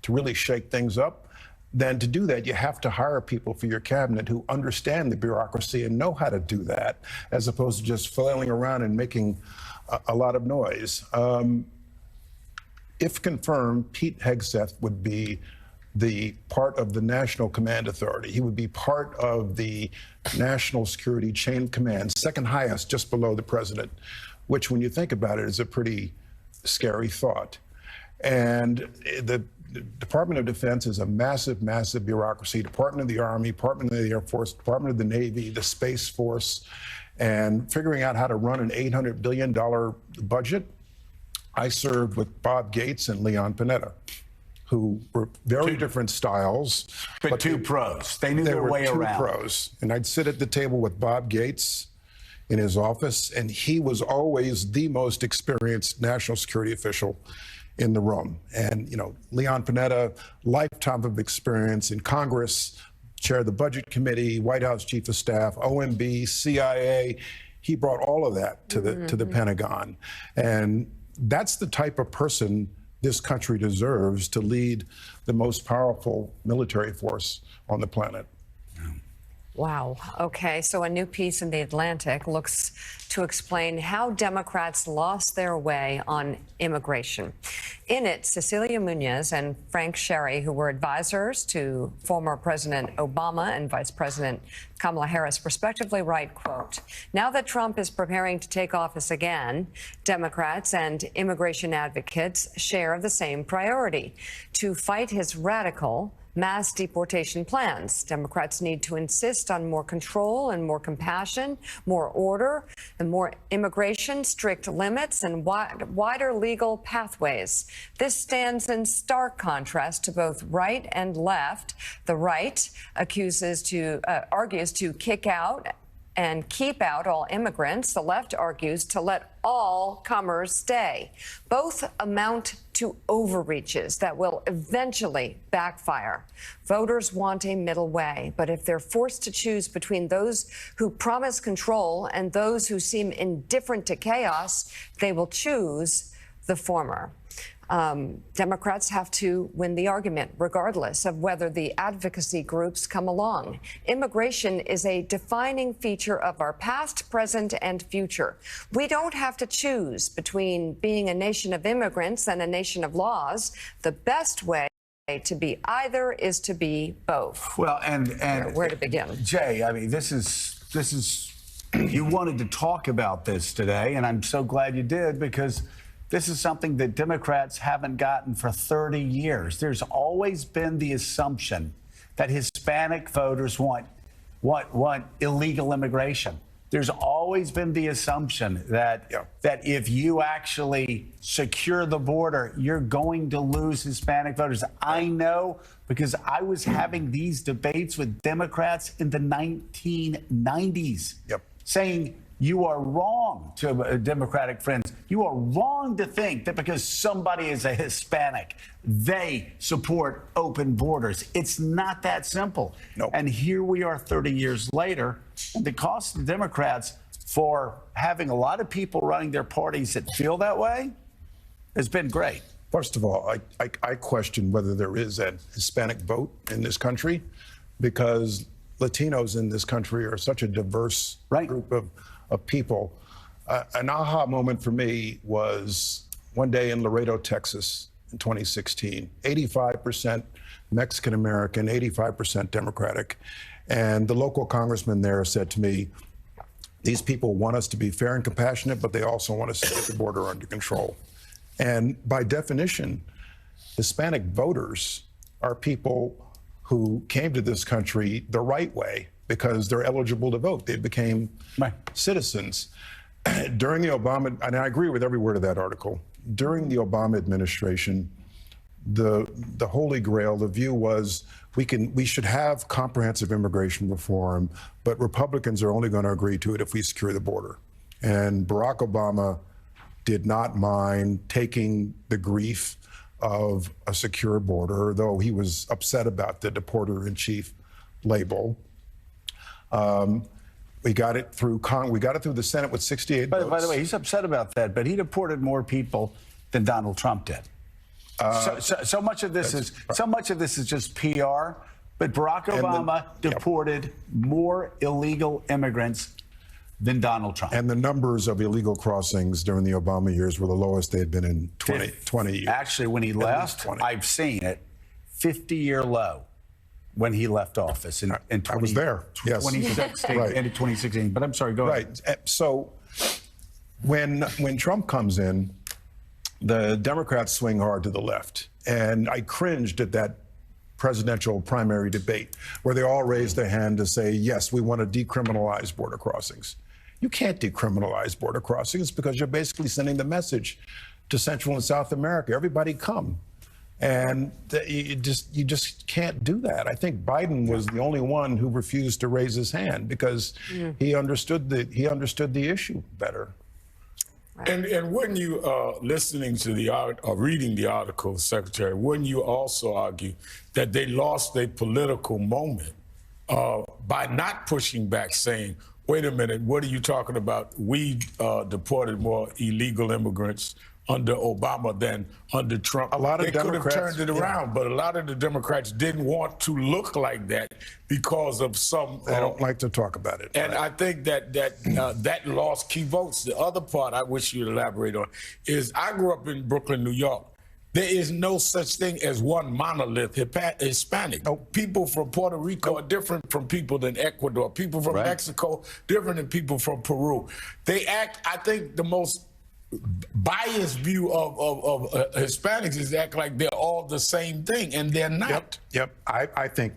to really shake things up, then to do that, you have to hire people for your cabinet who understand the bureaucracy and know how to do that, as opposed to just flailing around and making a lot of noise. If confirmed, Pete Hegseth would be the part of the National Command Authority. He would be part of the national security chain of command, second highest, just below the president, which, when you think about it, is a pretty scary thought. And the Department of Defense is a massive, massive bureaucracy. Department of the Army, Department of the Air Force, Department of the Navy, the Space Force, and figuring out how to run an $800 billion budget. I served with Bob Gates and Leon Panetta, who were very different styles. But two pros. They knew their way around. Two pros. And I'd sit at the table with Bob Gates in his office, and he was always the most experienced national security official in the room. And, you know, Leon Panetta, lifetime of experience in Congress, chair of the Budget Committee, White House Chief of Staff, OMB, CIA. He brought all of that to the Pentagon. And that's the type of person this country deserves to lead the most powerful military force on the planet. Wow. Okay. So a new piece in The Atlantic looks to explain how Democrats lost their way on immigration. In it, Cecilia Munoz and Frank Sherry, who were advisors to former President Obama and Vice President Kamala Harris, respectively, write, quote, "Now that Trump is preparing to take office again, Democrats and immigration advocates share the same priority: to fight his radical mass deportation plans. Democrats need to insist on more control and more compassion, more order and more immigration, strict limits and wider legal pathways. This stands in stark contrast to both right and left. The right argues to kick out and keep out all immigrants. The left argues to let all comers stay. Both amount to overreaches that will eventually backfire. Voters want a middle way, but if they're forced to choose between those who promise control and those who seem indifferent to chaos, they will choose the former." Democrats have to win the argument, regardless of whether the advocacy groups come along. Immigration is a defining feature of our past, present, and future. We don't have to choose between being a nation of immigrants and a nation of laws. The best way to be either is to be both. Well, and where to begin? Jay, I mean, this is you wanted to talk about this today, and I'm so glad you did, because this is something that Democrats haven't gotten for 30 years. There's always been the assumption that Hispanic voters want illegal immigration. There's always been the assumption that if you actually secure the border, you're going to lose Hispanic voters. I know, because I was having these debates with Democrats in the 1990s, saying, you are wrong, to Democratic friends. You are wrong to think that because somebody is a Hispanic, they support open borders. It's not that simple. Nope. And here we are 30 years later, and the cost of Democrats for having a lot of people running their parties that feel that way has been great. First of all, I question whether there is a Hispanic vote in this country, because Latinos in this country are such a diverse group of people. An aha moment for me was one day in Laredo, Texas in 2016, 85% Mexican-American, 85% Democratic. And the local congressman there said to me, these people want us to be fair and compassionate, but they also want us to get the border under control. And by definition, Hispanic voters are people who came to this country the right way, because they're eligible to vote. They became citizens. During the Obama, and I agree with every word of that article, during the Obama administration, the holy grail, the view was we should have comprehensive immigration reform, but Republicans are only going to agree to it if we secure the border. And Barack Obama did not mind taking the grief of a secure border, though he was upset about the deporter-in-chief label. We got it through the Senate with 68 votes. By the way, he's upset about that, but he deported more people than Donald Trump did. So much of this is just PR. But Barack Obama deported more illegal immigrants than Donald Trump. And the numbers of illegal crossings during the Obama years were the lowest they had been in 20 years. Actually, when he left, I've seen it, 50-year low when he left office in 20, I was there, yes. 2016, Right. end of 2016. But I'm sorry, go ahead. Right. So when Trump comes in, the Democrats swing hard to the left. And I cringed at that presidential primary debate where they all raised their hand to say, yes, we want to decriminalize border crossings. You can't decriminalize border crossings because you're basically sending the message to Central and South America, everybody come. And you just can't do that. I think Biden was the only one who refused to raise his hand because he understood the issue better. And when you listening to the or reading the article, Secretary, wouldn't you also argue that they lost their political moment by not pushing back, saying, wait a minute, what are you talking about? We deported more illegal immigrants under Obama than under Trump. A lot of they could have Democrats turned it around, but a lot of the Democrats didn't want to look like that because of some. They don't like to talk about it. And I think that lost key votes. The other part I wish you'd elaborate on is I grew up in Brooklyn, New York. There is no such thing as one monolith Hispanic. People from Puerto Rico are different from people than Ecuador. People from Mexico different than people from Peru. They act, I think, the most biased view of Hispanics is act like they're all the same thing, and they're not. Yep. I think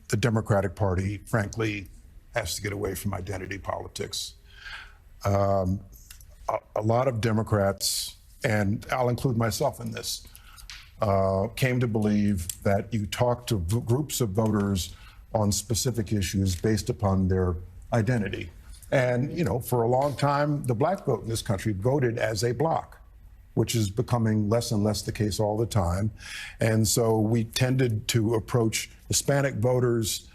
the Democratic Party, frankly, has to get away from identity politics. A lot of Democrats, and I'll include myself in this, came to believe that you talk to groups of voters on specific issues based upon their identity. And, you know, for a long time, the black vote in this country voted as a bloc, which is becoming less and less the case all the time. And so we tended to approach Hispanic voters,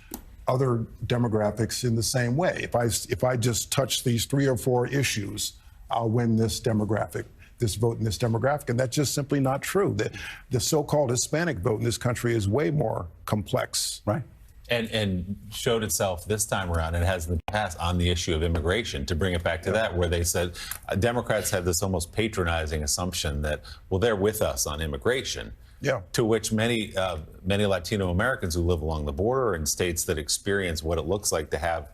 other demographics in the same way. If I just touch these 3 or 4 issues, I'll win this demographic, this vote in this demographic. And that's just simply not true. The so-called Hispanic vote in this country is way more complex. Right. And showed itself this time around, and has in the past, on the issue of immigration, to bring it back to that, where they said Democrats had this almost patronizing assumption that, well, they're with us on immigration. Yeah. To which many Latino Americans who live along the border in states that experience what it looks like to have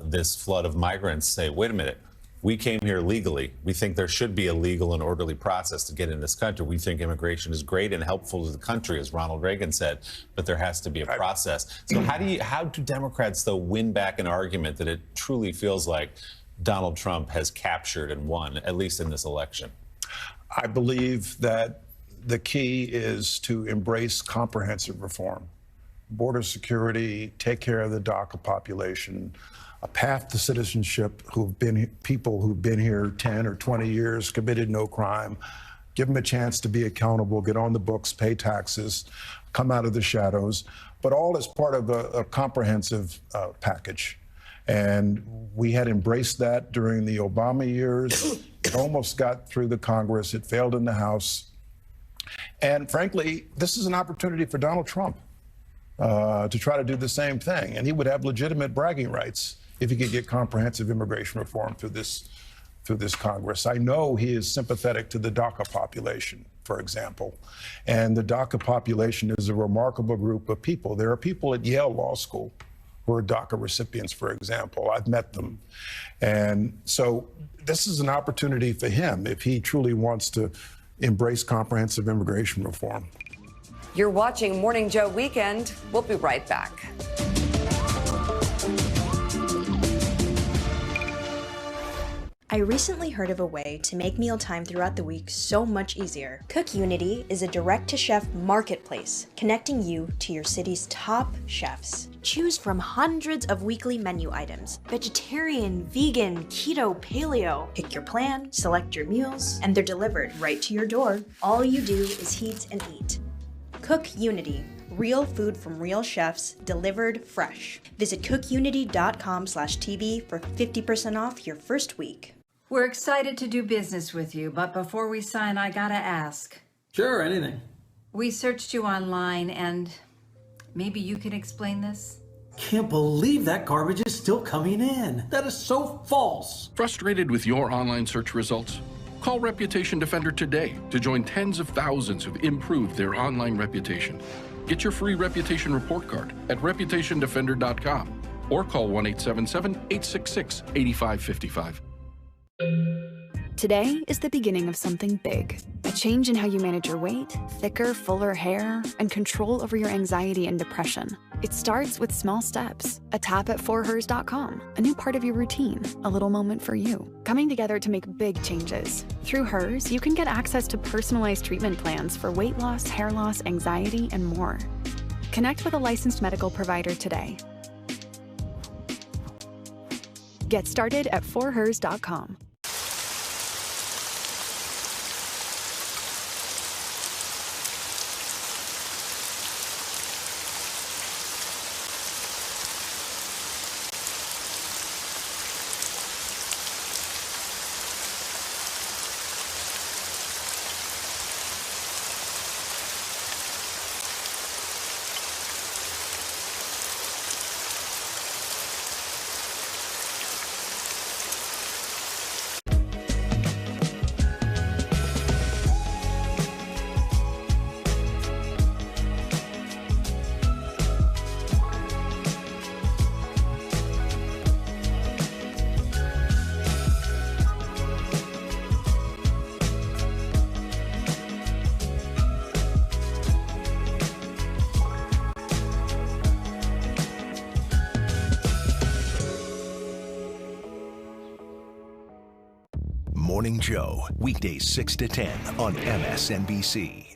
this flood of migrants say, wait a minute, we came here legally. We think there should be a legal and orderly process to get in this country. We think immigration is great and helpful to the country, as Ronald Reagan said, but there has to be a process. So how do Democrats, though, win back an argument that it truly feels like Donald Trump has captured and won, at least in this election? I believe that the key is to embrace comprehensive reform. Border security, take care of the DACA population, a path to citizenship, people who've been here 10 or 20 years, committed no crime, give them a chance to be accountable, get on the books, pay taxes, come out of the shadows, but all as part of a comprehensive package. And we had embraced that during the Obama years. It almost got through the Congress. It failed in the House. And frankly, this is an opportunity for Donald Trump to try to do the same thing. And he would have legitimate bragging rights if he could get comprehensive immigration reform through this Congress. I know he is sympathetic to the DACA population, for example. And the DACA population is a remarkable group of people. There are people at Yale Law School who are DACA recipients, for example. I've met them. And so this is an opportunity for him if he truly wants to embrace comprehensive immigration reform. You're watching Morning Joe Weekend. We'll be right back. I recently heard of a way to make mealtime throughout the week so much easier. Cook Unity is a direct-to-chef marketplace connecting you to your city's top chefs. Choose from hundreds of weekly menu items: vegetarian, vegan, keto, paleo. Pick your plan, select your meals, and they're delivered right to your door. All you do is heat and eat. Cook Unity. Real food from real chefs, delivered fresh. Visit cookunity.com/TV for 50% off your first week. We're excited to do business with you, but before we sign, I gotta ask. Sure, anything. We searched you online, and maybe you can explain this? Can't believe that garbage is still coming in. That is so false. Frustrated with your online search results? Call Reputation Defender today to join tens of thousands who've improved their online reputation. Get your free reputation report card at reputationdefender.com or call 1-877-866-8555. Today is the beginning of something big. A change in how you manage your weight, thicker, fuller hair, and control over your anxiety and depression. It starts with small steps. A tap at forhers.com, a new part of your routine, a little moment for you. Coming together to make big changes. Through Hers, you can get access to personalized treatment plans for weight loss, hair loss, anxiety, and more. Connect with a licensed medical provider today. Get started at forhers.com. Morning Joe, weekdays 6 to 10 on MSNBC.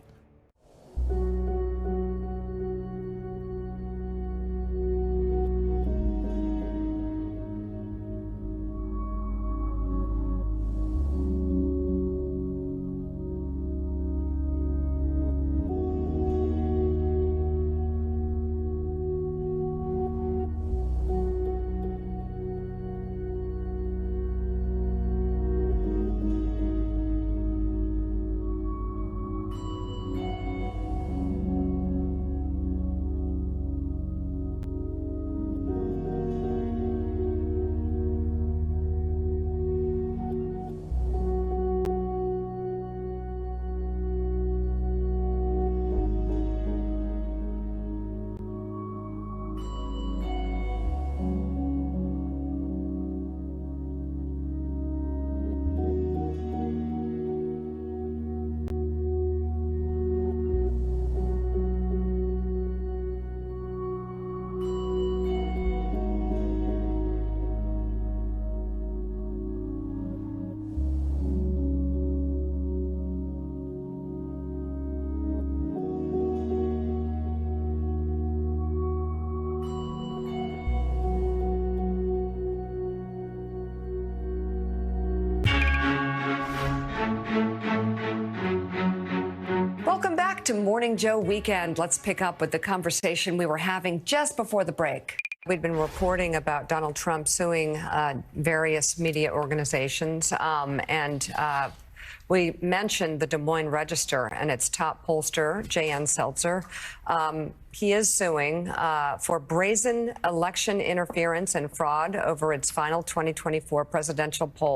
Welcome back to Morning Joe Weekend. Let's pick up with the conversation we were having just before the break. We'd been reporting about Donald Trump suing various media organizations, we mentioned the Des Moines Register and its top pollster, J.N. Seltzer. He is suing for brazen election interference and fraud over its final 2024 presidential poll.